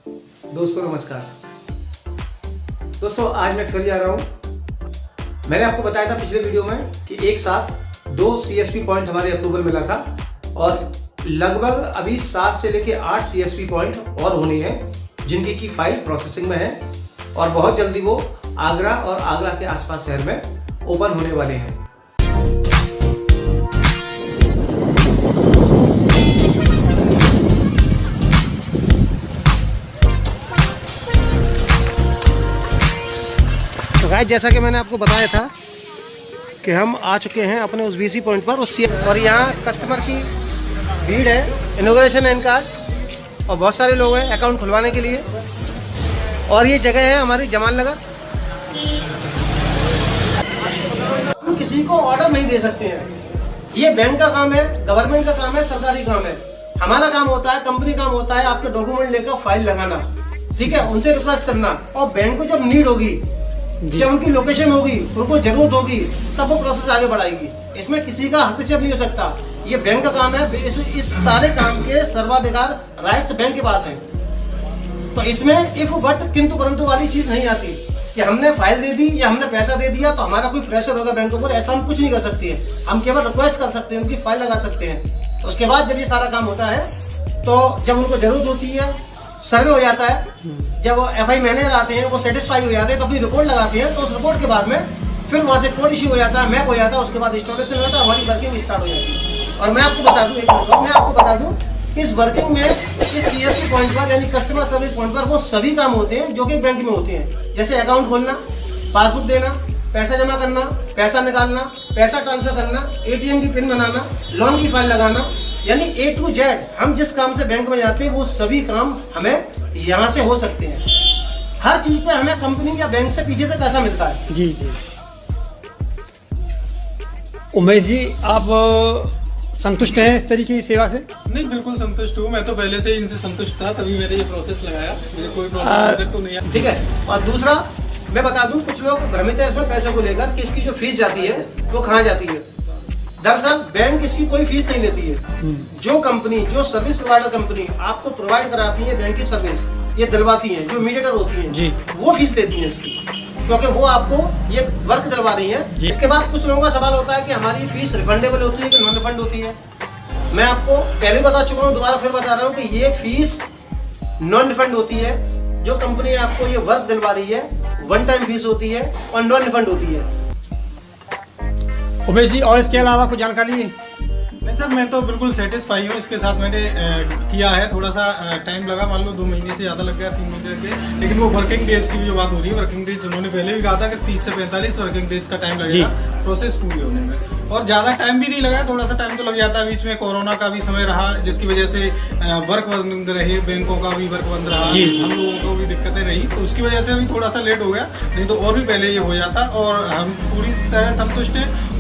दोस्तों नमस्कार। दोस्तों आज मैं फिर जा रहा हूँ। मैंने आपको बताया था पिछले वीडियो में कि एक साथ 2 CSP पॉइंट हमारे अप्रूवल मिला था और लगभग अभी 7 से लेके 8 CSP पॉइंट और होने हैं जिनकी की फाइल प्रोसेसिंग में है और बहुत जल्दी वो आगरा और आगरा के आसपास शहर में ओपन होने वाले हैं। तो गाइस जैसा कि मैंने आपको बताया था कि हम आ चुके हैं अपने उस BC पॉइंट पर और यहाँ कस्टमर की भीड़ है। इनॉग्रेशन है इनका और बहुत सारे लोग हैं अकाउंट खुलवाने के लिए। और ये जगह है हमारी जमान नगर। हम किसी को ऑर्डर नहीं दे सकते हैं, ये बैंक का काम है, गवर्नमेंट का काम है, सरकारी काम है। हमारा काम होता है, कंपनी काम होता है आपके डॉक्यूमेंट लेकर फाइल लगाना, ठीक है, उनसे रिक्वेस्ट करना। और बैंक को जब नीड होगी, जब उनकी लोकेशन होगी, उनको जरूरत होगी, तब वो प्रोसेस आगे बढ़ाएगी। इसमें किसी का हस्तक्षेप नहीं हो सकता, ये बैंक का काम है। इस सारे काम के सर्वाधिकार राइट्स बैंक के पास हैं। तो इसमें इफ बट किंतु परंतु वाली चीज नहीं आती कि हमने फाइल दे दी या हमने पैसा दे दिया तो हमारा कोई प्रेशर होगा बैंकों पर। ऐसा हम कुछ नहीं कर सकते हैं, हम केवल रिक्वेस्ट कर सकते हैं, उनकी फाइल लगा सकते हैं। उसके बाद जब ये सारा काम होता है तो जब उनको जरूरत होती है, सर्वे हो जाता है, जब FI मैनेजर आते हैं वो सेटिस्फाई हो जाते हैं तो अपनी रिपोर्ट लगाते हैं। तो उस रिपोर्ट के बाद में फिर वहाँ से कोड इश्यू हो जाता है, मैप हो जाता है, उसके बाद इंस्टॉलेशन होता है, हमारी वर्किंग स्टार्ट हो जाती है। और मैं आपको बता दूं, एक मिनट मैं आपको बता दूं, इस वर्किंग में इस CSP पॉइंट पर यानी कस्टमर सर्विस पॉइंट पर वो सभी काम होते हैं जो कि बैंक में होते हैं। जैसे अकाउंट खोलना, पासबुक देना, पैसा जमा करना, पैसा निकालना, पैसा ट्रांसफर करना, ATM की पिन बनाना, लोन की फाइल लगाना, यानी A to Z हम जिस काम से बैंक में जाते हैं वो सभी काम हमें यहाँ से हो सकते हैं। हर चीज पे हमें कंपनी या बैंक से पीछे से पैसा मिलता है। जी जी। उमेश जी, आप संतुष्ट हैं इस तरीके की सेवा से? नहीं, बिल्कुल संतुष्ट हूँ। मैं तो पहले से ही इनसे संतुष्ट था, तभी मैंने ये प्रोसेस लगाया। मुझे कोई प्रॉब्लम तो नहीं है। ठीक है। और दूसरा मैं बता दूं, कुछ लोग भ्रमित है इसमें पैसों को लेकर कि इसकी जो फीस जाती है वो कहाँ जाती है। दरअसल बैंक इसकी कोई फीस नहीं लेती है। जो कंपनी, जो सर्विस प्रोवाइडर कंपनी आपको प्रोवाइड कराती है बैंक की सर्विस, ये दिलवाती है, जो मीडिएटर होती है जी, वो फीस लेती है इसकी, क्योंकि वो आपको ये वर्क दिलवा रही है। इसके बाद कुछ लोगों का सवाल होता है कि हमारी फीस रिफंडेबल होती है कि नॉन रिफंड होती है। मैं आपको पहले बता चुका हूँ, दोबारा फिर बता रहा हूँ कि ये फीस नॉन रिफंड होती है। जो कंपनी आपको ये वर्क दिलवा रही है, वन टाइम फीस होती है और नॉन रिफंड होती है। उमेश जी, और इसके अलावा कुछ जानकारी? नहीं सर, मैं तो बिल्कुल सेटिस्फाई हूँ इसके साथ। मैंने किया है, थोड़ा सा टाइम लगा, मान लो 2 महीने से ज़्यादा लग गया, 3 महीने लग गए। लेकिन वो वर्किंग डेज की भी जो बात हो रही है, वर्किंग डेज उन्होंने पहले भी कहा था कि 30 से 45 वर्किंग डेज का टाइम लगेगा प्रोसेस पूरी होने में। और ज़्यादा टाइम भी नहीं लगा, थोड़ा सा टाइम तो लग जाता है। बीच में कोरोना का भी समय रहा, जिसकी वजह से वर्क बंद रही, बैंकों का भी वर्क बंद रहा, हम लोगों को भी दिक्कतें रही, तो उसकी वजह से अभी थोड़ा सा लेट हो गया। नहीं तो और भी पहले ये हो जाता। और हम पूरी तरह संतुष्ट हैं।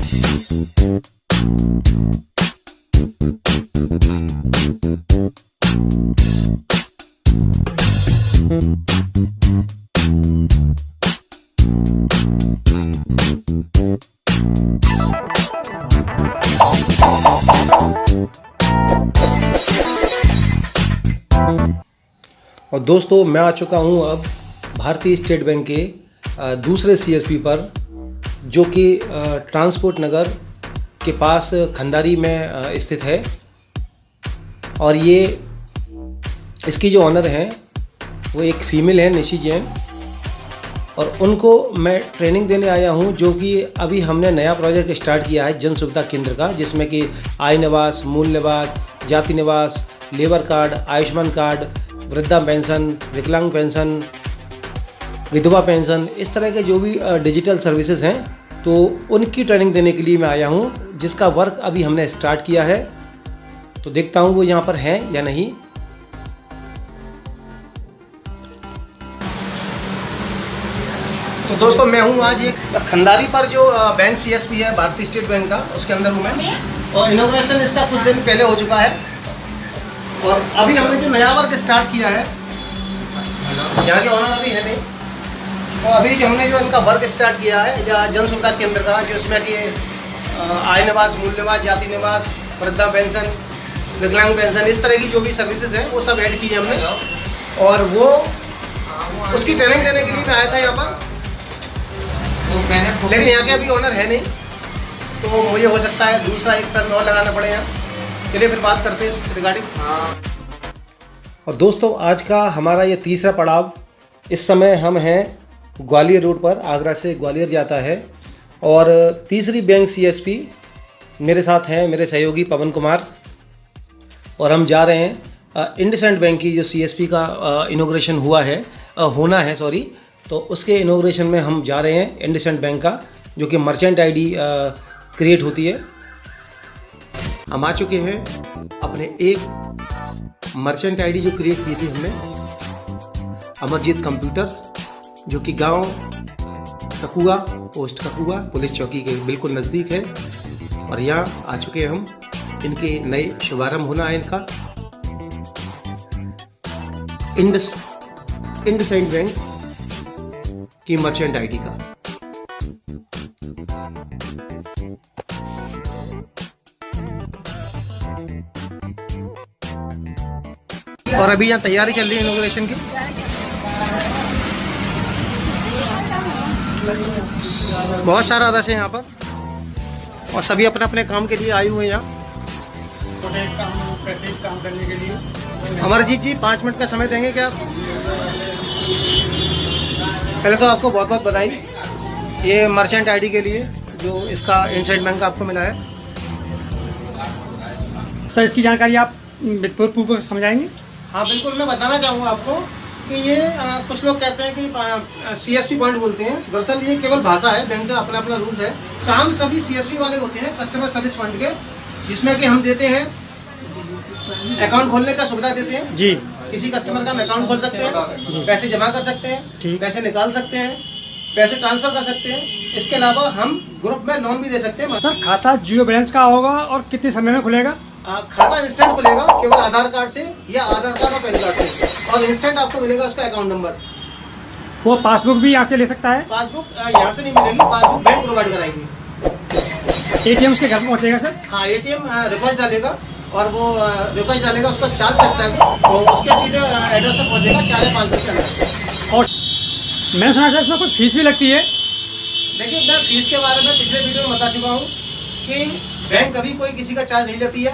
और दोस्तों मैं आ चुका हूँ अब भारतीय स्टेट बैंक के दूसरे CSP पर, जो कि ट्रांसपोर्ट नगर के पास खंडारी में स्थित है। और ये इसकी जो ऑनर हैं वो एक फीमेल है, निशी जैन, और उनको मैं ट्रेनिंग देने आया हूँ, जो कि अभी हमने नया प्रोजेक्ट स्टार्ट किया है जन सुविधा केंद्र का, जिसमें कि आय निवास, मूल निवास, जाति निवास, लेबर कार्ड, आयुष्मान कार्ड, वृद्धा पेंशन, विकलांग पेंशन, विधवा पेंशन, इस तरह के जो भी डिजिटल सर्विसेज हैं, तो उनकी ट्रेनिंग देने के लिए मैं आया हूँ, जिसका वर्क अभी हमने स्टार्ट किया है। तो देखता हूँ वो यहाँ पर हैं या नहीं। तो दोस्तों मैं हूँ आज एक खंडारी पर, जो बैंक CSP है भारतीय स्टेट बैंक का, उसके अंदर हूँ मैं। और इनॉग्रेशन इसका कुछ दिन पहले हो चुका है और अभी हमने जो नया वर्क स्टार्ट किया है, यहाँ के ऑनर अभी है नहीं, तो अभी जो हमने जो इनका वर्क स्टार्ट किया है जन सुविधा केंद्र का, जो इसमें कि आय निवास, मूल निवास, जाति निवास, वृद्धा पेंशन, विकलांग पेंशन, इस तरह की जो भी सर्विसेज हैं वो सब ऐड की है हमने। और वो उसकी ट्रेनिंग देने के लिए मैं आया था यहाँ पर, लेकिन यहाँ के अभी ओनर है नहीं, तो मुझे हो सकता है दूसरा एक टर्न और लगाना पड़े यहाँ। चलिए फिर बात करते हैं इस रिगार्डिंग। और दोस्तों आज का हमारा ये तीसरा पड़ाव, इस समय हम हैं ग्वालियर रोड पर, आगरा से ग्वालियर जाता है। और तीसरी बैंक CSP मेरे साथ हैं मेरे सहयोगी पवन कुमार, और हम जा रहे हैं इंडसइंड बैंक की जो CSP का इनॉग्रेशन होना है सॉरी, तो उसके इनॉग्रेशन में हम जा रहे हैं। इंडसइंड बैंक का जो कि मर्चेंट ID क्रिएट होती है। हम आ चुके हैं अपने एक मर्चेंट ID जो क्रिएट की थी हमने, अमरजीत कंप्यूटर, जो कि गांव ककुआ, पोस्ट ककुआ, पुलिस चौकी के बिल्कुल नज़दीक है। और यहाँ आ चुके हैं हम, इनके नए शुभारंभ होना है इनका, इंडसइंड बैंक की मर्चेंट ID का। और अभी यहाँ तैयारी चल रही है इनॉग्रेशन की। बहुत सारा रस है यहाँ पर, और सभी अपने अपने काम के लिए आए हुए हैं यहाँ, काम करने के लिए। अमरजीत जी 5 मिनट का समय देंगे क्या? पहले तो आपको बहुत बहुत बधाई ये मर्चेंट ID के लिए जो इसका इंडसइंड बैंक का आपको मिला है। सर इसकी जानकारी आप विस्तारपूर्वक समझाएंगे? हाँ बिल्कुल, मैं बताना चाहूँगा आपको कि ये कुछ लोग कहते हैं कि CSP पॉइंट बोलते हैं, दरअसल ये केवल भाषा है, बैंक का अपना अपना रूल्स है। काम सभी CSP वाले होते हैं, कस्टमर सर्विस पॉइंट के, जिसमें कि हम देते हैं अकाउंट खोलने का सुविधा देते हैं जी। किसी कस्टमर का हम अकाउंट खोल सकते हैं, पैसे जमा कर सकते हैं, पैसे निकाल सकते हैं, पैसे ट्रांसफर कर सकते हैं। इसके अलावा हम ग्रुप में लोन भी दे सकते हैं। सर खाता जीरो बैलेंस का होगा और कितने समय में खुलेगा? खाता इंस्टेंट खुलेगा केवल आधार कार्ड से या आधार कार्ड और पैन कार्ड से, और इंस्टेंट आपको मिलेगा उसका अकाउंट नंबर। वो पासबुक भी यहाँ से ले सकता है? पासबुक यहाँ से नहीं मिलेगी, पासबुक बैंक प्रोवाइड कराएगी। ATM के घर में पहुँचेगा सर? हाँ, ATM रिक्वेस्ट डालेगा और वो रिक्वेस्ट डालेगा, उसका चार्ज लगता है, तो उसके सीधे एड्रेस पर पहुँचेगा 4 या 5 दिन के अंदर। और मैंने सुना सर इसमें कुछ फीस भी लगती है? देखिए, मैं फीस के बारे में पिछले वीडियो में बता चुका हूँ कि बैंक कभी कोई किसी का चार्ज नहीं लेती है।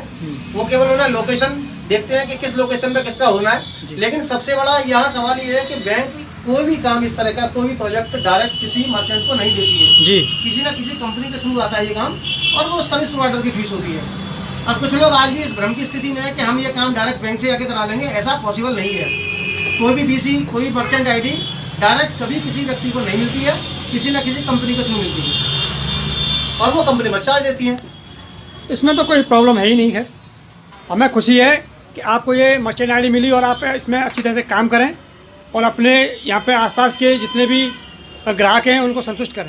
वो केवल उन्हें लोकेशन देखते हैं कि किस लोकेशन पे किसका होना है। लेकिन सबसे बड़ा यहाँ सवाल ये है कि बैंक कोई भी काम इस तरह का, कोई भी प्रोजेक्ट डायरेक्ट किसी मर्चेंट को नहीं देती है जी। किसी ना किसी कंपनी के थ्रू आता है ये काम, और वो सर्विस प्रोवाइडर की फीस होती है। और कुछ लोग आज भी इस भ्रम की स्थिति में है कि हम ये काम डायरेक्ट बैंक से आके करा लेंगे, ऐसा पॉसिबल नहीं है। कोई भी BC, कोई भी मर्चेंट ID डायरेक्ट कभी किसी व्यक्ति को नहीं मिलती है, किसी न किसी कंपनी के थ्रू मिलती है, और वो कंपनी में चार्ज देती है। इसमें तो कोई प्रॉब्लम है ही नहीं है। हमें खुशी है कि आपको ये मर्चेंट ID मिली और आप इसमें अच्छी तरह से काम करें और अपने यहाँ पे आसपास के जितने भी ग्राहक हैं उनको संतुष्ट करें।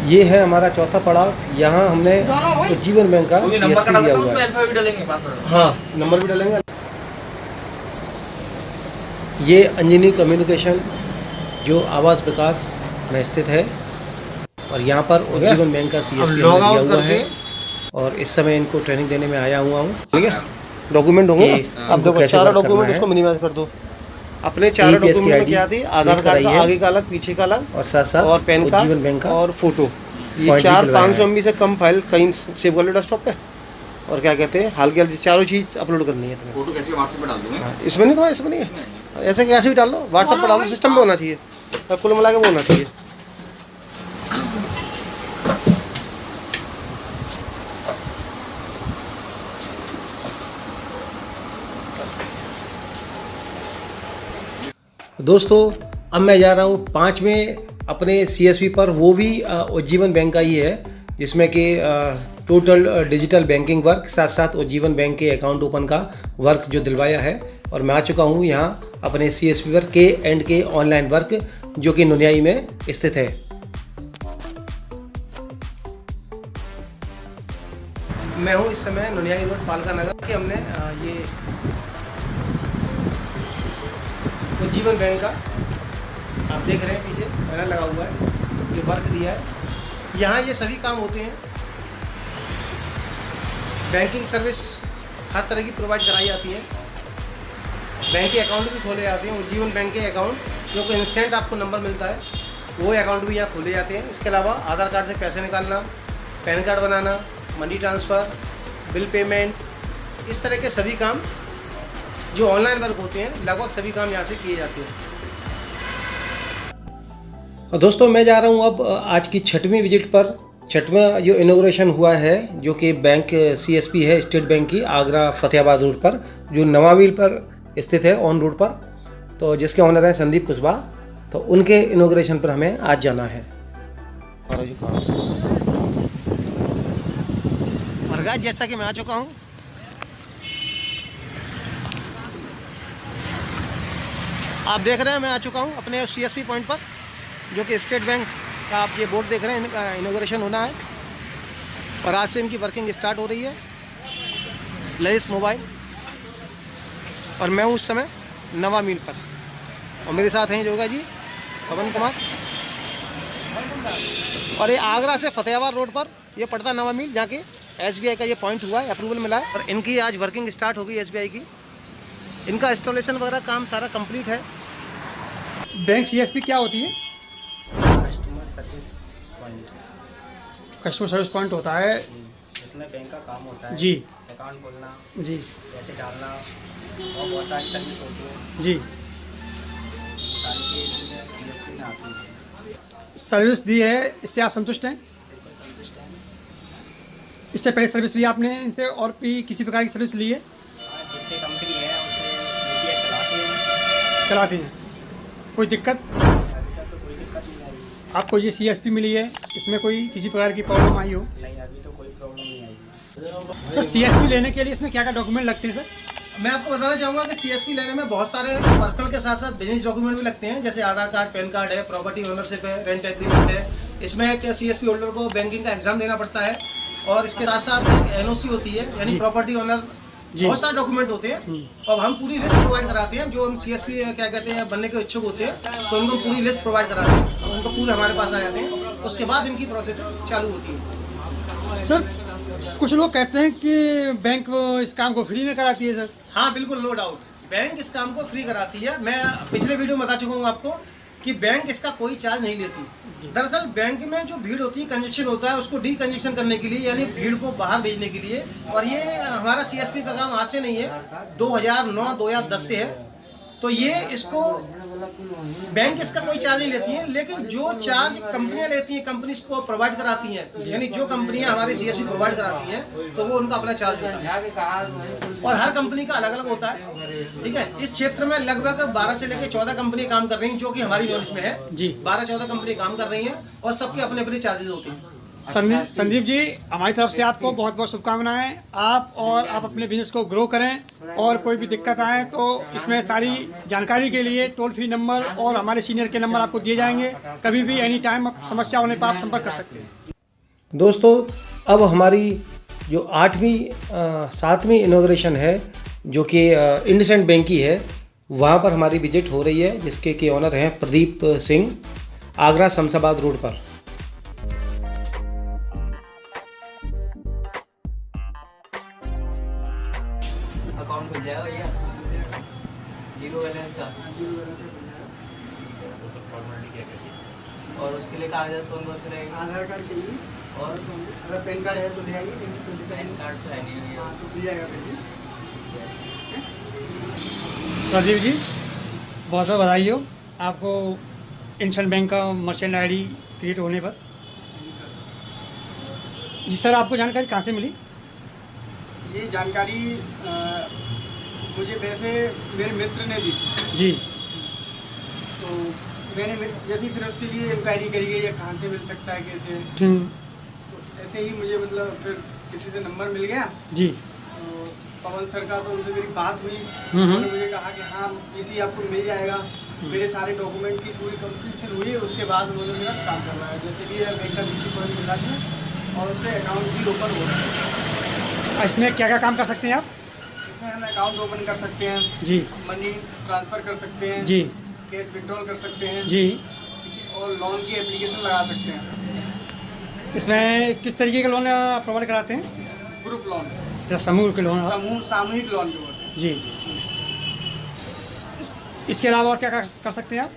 ये है हमारा चौथा पड़ाव। यहाँ हमने जीवन बैंक का CSP दिया हुआ है। हाँ, नंबर भी डालेंगे। ये अंजनी कम्युनिकेशन जो आवास विकास में स्थित है, और यहाँ पर जीवन बैंक का CSP दिया हुआ है, और इस समय इनको ट्रेनिंग देने में आया हुआ हूँ। ठीक है, डॉक्यूमेंट होंगे। अब देखो, 4 डॉक्यूमेंट उसको मिनिमाइज कर दो। अपने 4 डॉक्यूमेंट क्या थी? आधार कार्ड का आगे का अलग, पीछे का अलग, और साथ साथ और पैन कार्ड, जीवन बैंक का, और फोटो। ये 400-500 MB से कम फाइल कहीं सेव कर लो डेस्कटॉप पे। और क्या कहते हैं, हाल के चारों चीज़ अपलोड करनी है तुम्हें। फोटो कैसे व्हाट्सएप पे डाल दूंगा? इसमें नहीं, तो इसमें नहीं है, ऐसे कैसे भी डाल लो, व्हाट्सएप पर डाल लो, सिस्टम पे होना चाहिए, तब कुल मिला के वो होना चाहिए। दोस्तों अब मैं जा रहा हूँ 5वें अपने CSP पर, वो भी उज्जीवन बैंक का ही है, जिसमें कि टोटल डिजिटल बैंकिंग वर्क, साथ साथ उज्जीवन बैंक के अकाउंट ओपन का वर्क जो दिलवाया है। और मैं आ चुका हूँ यहाँ अपने CSP पर K&K ऑनलाइन वर्क, जो कि नुनियाई में स्थित है। मैं हूँ इस समय नुनियाई रोड, पालका नगर के। हमने ये उज्जीवन बैंक का आप देख रहे हैं पीछे बैनर लगा हुआ है, ये वर्क दिया है। यहाँ ये सभी काम होते हैं, बैंकिंग सर्विस हर तरह की प्रोवाइड कराई जाती है। बैंक के अकाउंट भी खोले जाते हैं। उज्जीवन बैंक के अकाउंट जो कि इंस्टेंट आपको नंबर मिलता है, वो अकाउंट भी यहाँ खोले जाते हैं। इसके अलावा आधार कार्ड से पैसे निकालना, पैन कार्ड बनाना, मनी ट्रांसफ़र, बिल पेमेंट, इस तरह के सभी काम जो ऑनलाइन वर्क होते हैं, लगभग सभी काम यहाँ से किए जाते हैं। और दोस्तों, मैं जा रहा हूँ अब आज की 6वीं विजिट पर। 6वां जो इनॉग्रेशन हुआ है, जो कि बैंक CSP है स्टेट बैंक की, आगरा फतेहाबाद रोड पर, जो नवा मील पर स्थित है, ऑन रोड पर, तो जिसके ऑनर हैं संदीप कुशवाहा। तो उनके इनॉग्रेशन पर हमें आज जाना है। और गाइस, जैसा कि मैं आ चुका हूँ, आप देख रहे हैं मैं आ चुका हूँ अपने CSP पॉइंट पर, जो कि स्टेट बैंक का आप ये बोर्ड देख रहे हैं, इनका इनॉग्रेशन होना है और आज से इनकी वर्किंग स्टार्ट हो रही है। ललित मोबाइल, और मैं हूँ उस समय नवा मील पर, और मेरे साथ हैं योगा जी, पवन कुमार। और ये आगरा से फतेहाबाद रोड पर ये पड़ता नवा मील, जहाँ के SBI का ये पॉइंट हुआ है, अप्रूवल मिला है और इनकी आज वर्किंग स्टार्ट हो गई SBI की। इनका इंस्टॉलेशन वगैरह काम सारा कंप्लीट है। बैंक CSP क्या होती है? Customer service point. Customer service point होता है, इसमें बैंक का काम होता है जी, अकाउंट खोलना, जी, पैसे डालना और बहुत सारी सर्विस होती है। जी। सारी चीज़ CSP में आती है। सर्विस दी है, इससे आप संतुष्ट हैं? बिल्कुल संतुष्ट हैं। इससे पहले सर्विस भी आपने इनसे और भी किसी प्रकार की सर्विस ली है? जितनी कंपनी है उसे UPI चलाती हैं। कोई दिक्कत? अभी तक तो कोई दिक्कत नहीं आई। आपको ये CSP मिली है, इसमें कोई किसी प्रकार की प्रॉब्लम आई हो? नहीं, अभी तो कोई प्रॉब्लम नहीं आई। तो CSP लेने के लिए इसमें क्या क्या डॉक्यूमेंट लगते हैं सर? मैं आपको बताना चाहूँगा कि CSP लेने में बहुत सारे पर्सनल के साथ साथ बिजनेस डॉक्यूमेंट भी लगते हैं, जैसे आधार कार्ड, पैन कार्ड है, प्रॉपर्टी ओनरशिप है, रेंट एग्रीमेंट है। इसमें एक CSP होल्डर को बैंकिंग का एग्जाम देना पड़ता है और इसके साथ साथ NOC होती है, यानी प्रॉपर्टी ओनर। बहुत सारे डॉक्यूमेंट होते हैं और हम पूरी लिस्ट प्रोवाइड कराते हैं। जो हम CSP क्या कहते हैं बनने के इच्छुक होते हैं, तो उनको पूरी लिस्ट प्रोवाइड कराते हैं, उनको पूरे हमारे पास आ जाते हैं। उसके बाद इनकी प्रोसेस चालू होती है। सर, कुछ लोग कहते हैं कि बैंक इस काम को फ्री में कराती है सर। हाँ बिल्कुल, नो डाउट, बैंक इस काम को फ्री कराती है। मैं पिछले वीडियो में बता चुका हूँ आपको कि बैंक इसका कोई चार्ज नहीं लेती। दरअसल बैंक में जो भीड़ होती है, कंजेक्शन होता है, उसको डी कंजेक्शन करने के लिए, यानी भीड़ को बाहर भेजने के लिए। और ये हमारा CSP का काम आज से नहीं है, 2009 2010 से है। तो ये इसको बैंक इसका कोई चार्ज नहीं लेती है, लेकिन जो चार्ज कंपनियां लेती हैं, कंपनी इसको प्रोवाइड कराती हैं, यानी जो कंपनियां हमारे CSP प्रोवाइड कराती हैं, तो वो उनका अपना चार्ज होता है और हर कंपनी का अलग अलग होता है। ठीक है, इस क्षेत्र में लगभग 12 से लेकर 14 कंपनी काम कर रही हैं, जो कि हमारी नॉलेज में है जी। 12-14 कंपनी काम कर रही हैं और सबके अपने अपने चार्जेस होते हैं। संदीप जी, हमारी तरफ से आपको बहुत बहुत शुभकामनाएं। आप अपने बिजनेस को ग्रो करें और कोई भी दिक्कत आए तो इसमें सारी जानकारी के लिए टोल फ्री नंबर और हमारे सीनियर के नंबर आपको दिए जाएंगे। कभी भी एनी टाइम समस्या होने पर आप संपर्क कर सकते हैं। दोस्तों, अब हमारी जो 7वीं इनॉग्रेशन है, जो कि इंडसइंड बैंक की है, वहाँ पर हमारी विजिट हो रही है, जिसके के ऑनर हैं प्रदीप सिंह, आगरा शमशाबाद रोड पर। अकाउंट खुल जाएगा भैया, जीरो बैलेंस का। और उसके लिए कागजात कौन कौन से रहेंगे? आधार कार्ड चाहिए और अगर पैन कार्ड है तो ले आइए, नहीं तो पैन कार्ड तो है नहीं भैया। तो मिल जाएगा फिर भी। प्रदीप जी, बहुत बहुत बधाई हो आपको इंडसइंड बैंक का मर्चेंट ID क्रिएट होने पर। जी सर, आपको जानकारी कहाँ से मिली? ये जानकारी मुझे वैसे मेरे मित्र ने दी, जी, तो मैंने जैसे ही फिर उसके लिए इंक्वायरी करी गई है कहाँ से मिल सकता है, कैसे। तो ऐसे ही मुझे मतलब फिर किसी से नंबर मिल गया, जी, तो पवन सर का, तो उनसे मेरी बात हुई। उन्होंने मुझे कहा कि हाँ PC आपको मिल जाएगा। मेरे सारे डॉक्यूमेंट की पूरी कंप्लीशन हुई, उसके बाद उन्होंने मेरा काम करवाया। जैसे कि बैंक का DC पॉइंट मिला था और उससे अकाउंट भी ओपन हो रहा है। इसमें क्या क्या काम कर सकते हैं आप? इसमें हम अकाउंट ओपन कर सकते हैं जी, मनी ट्रांसफ़र कर सकते हैं जी, कैश विड्रॉल कर सकते हैं जी। और लोन की एप्लीकेशन लगा सकते हैं। इसमें किस तरीके के लोन प्रोवाइड कराते हैं? ग्रुप लोन, या समूह के लोन? सामूहिक लोन जो होते हैं। जी, जी। इसके अलावा और क्या कर सकते हैं आप?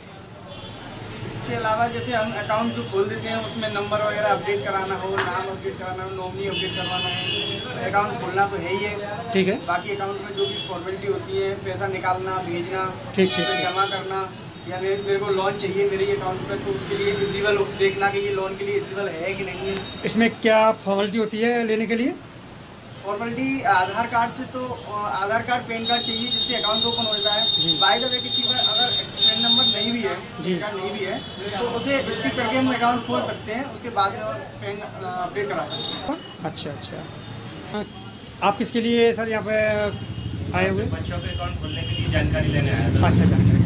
इसके अलावा जैसे हम अकाउंट जो खोल देते हैं उसमें नंबर वगैरह अपडेट कराना हो, नाम अपडेट कराना हो, नॉमिनी अपडेट करवाना है, अकाउंट खोलना तो है ही है। ठीक है। बाकी अकाउंट में जो भी फॉर्मेलिटी होती है, पैसा निकालना, भेजना, ठीक, फिर जमा करना, या मेरे को लोन चाहिए मेरे ये अकाउंट पर, तो उसके लिए एलिजिबल देखना कि ये लोन के लिए एलिजिबल है कि नहीं है। इसमें क्या फॉर्मेलिटी होती है लेने के लिए? फॉर्मेलिटी आधार कार्ड से तो आधार कार्ड, पैन कार्ड चाहिए जिससे अकाउंट ओपन होता है। बाय द वे किसी का अगर पैन नंबर नहीं भी है, पैन कार्ड नहीं भी है, तो उसे स्किप करके हम अकाउंट खोल सकते हैं, उसके बाद में पैन अपडेट करा सकते हैं। अच्छा। आप किसके लिए सर यहाँ पे आए हुए? बच्चों के अकाउंट खोलने के लिए जानकारी लेने आया था। अच्छा, जानकारी।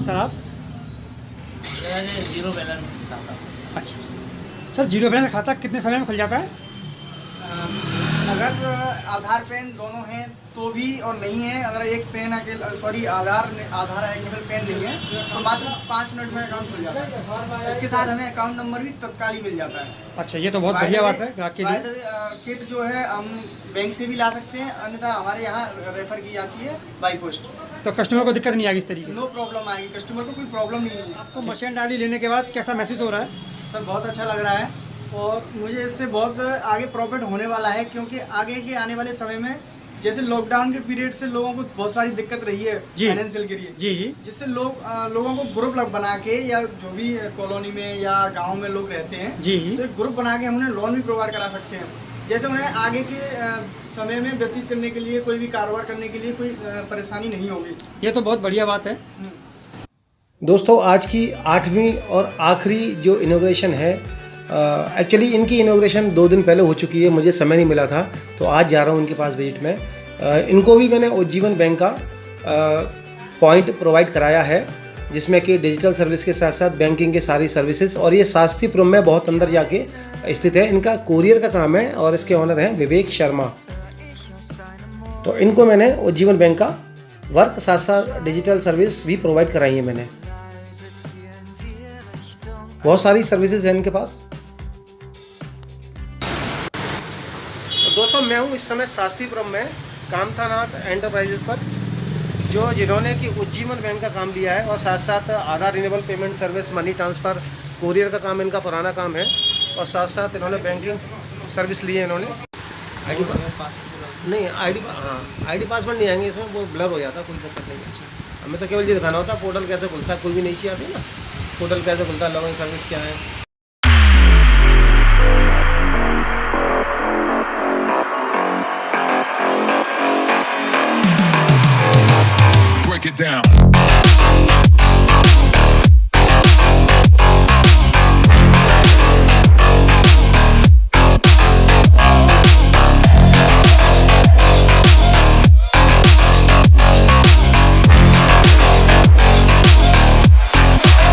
सर आप? जीरो बैलेंस खाता। अच्छा सर, जीरो बैलेंस खाता कितने समय में खुल जाता है? अगर आधार पैन दोनों हैं तो भी, और नहीं है अगर एक पैन आधार है केवल पैन नहीं है, तो मात्र 5 मिनट में अकाउंट खुल जाता है। इसके साथ हमें अकाउंट नंबर भी तत्काल ही मिल जाता है। अच्छा, ये तो बहुत बढ़िया बात है ग्राहक के लिए। किट जो है हम बैंक से भी ला सकते हैं, अन्यथा हमारे यहाँ रेफर की जाती है बाई पोस्ट। तो कस्टमर को दिक्कत नहीं आएगी इस तरीके से? नो प्रॉब्लम आएगी, कस्टमर को कोई प्रॉब्लम नहीं है। आपको मर्चेंट आईडी लेने के बाद कैसा महसूस हो रहा है? सर बहुत अच्छा लग रहा है, और मुझे इससे बहुत आगे प्रॉफिट होने वाला है, क्योंकि आगे के आने वाले समय में जैसे लॉकडाउन के पीरियड से लोगों को बहुत सारी दिक्कत रही है फाइनेंशियल के लिए, जी, जिससे लोगों को ग्रुप बना के, या जो भी कॉलोनी में या गांव में लोग रहते हैं जी, तो एक ग्रुप बना के हम उन्हें लोन भी प्रोवाइड करा सकते हैं, जैसे उन्हें आगे के समय में व्यतीत करने के लिए, कोई भी कारोबार करने के लिए कोई परेशानी नहीं होगी। ये तो बहुत बढ़िया बात है। दोस्तों, आज की 8वीं और आखिरी जो इनॉग्रेशन है, एक्चुअली इनकी इनॉग्रेशन 2 दिन पहले हो चुकी है, मुझे समय नहीं मिला था, तो आज जा रहा हूँ इनके पास विजिट में। इनको भी मैंने उज्जीवन बैंक का पॉइंट प्रोवाइड कराया है, जिसमें कि डिजिटल सर्विस के साथ साथ बैंकिंग के सारी सर्विसेज, और ये शास्त्रीपुरम में बहुत अंदर जाके स्थित है। इनका कोरियर का काम है और इसके ऑनर हैं विवेक शर्मा। तो इनको मैंने उज्जीवन बैंक का वर्क साथ साथ डिजिटल सर्विस भी प्रोवाइड कराई है मैंने। बहुत सारी सर्विसेज हैं इनके पास। तो दोस्तों, मैं हूँ इस समय शास्त्रीपुरम में कामथानाथ एंटरप्राइजेज पर, जिन्होंने कि उज्जीवन बैंक का काम लिया है, और साथ साथ Aadhaar renewable payment service, money transfer, courier का काम इनका पुराना काम है, और साथ साथ इन्होंने बैंकिंग सर्विस ली है। इन्होंने आईडी पासवर्ड नहीं आएंगे इसमें, वो ब्लर हो जाता है, कोई दिक्कत नहीं है। हमें तो केवल ये दिखाना होता है पोर्टल कैसे खुलता है, कोई भी नहीं चाहिए आती ना, पोर्टल कैसे खुलता है, लॉगिन सर्विस क्या है। Break it down.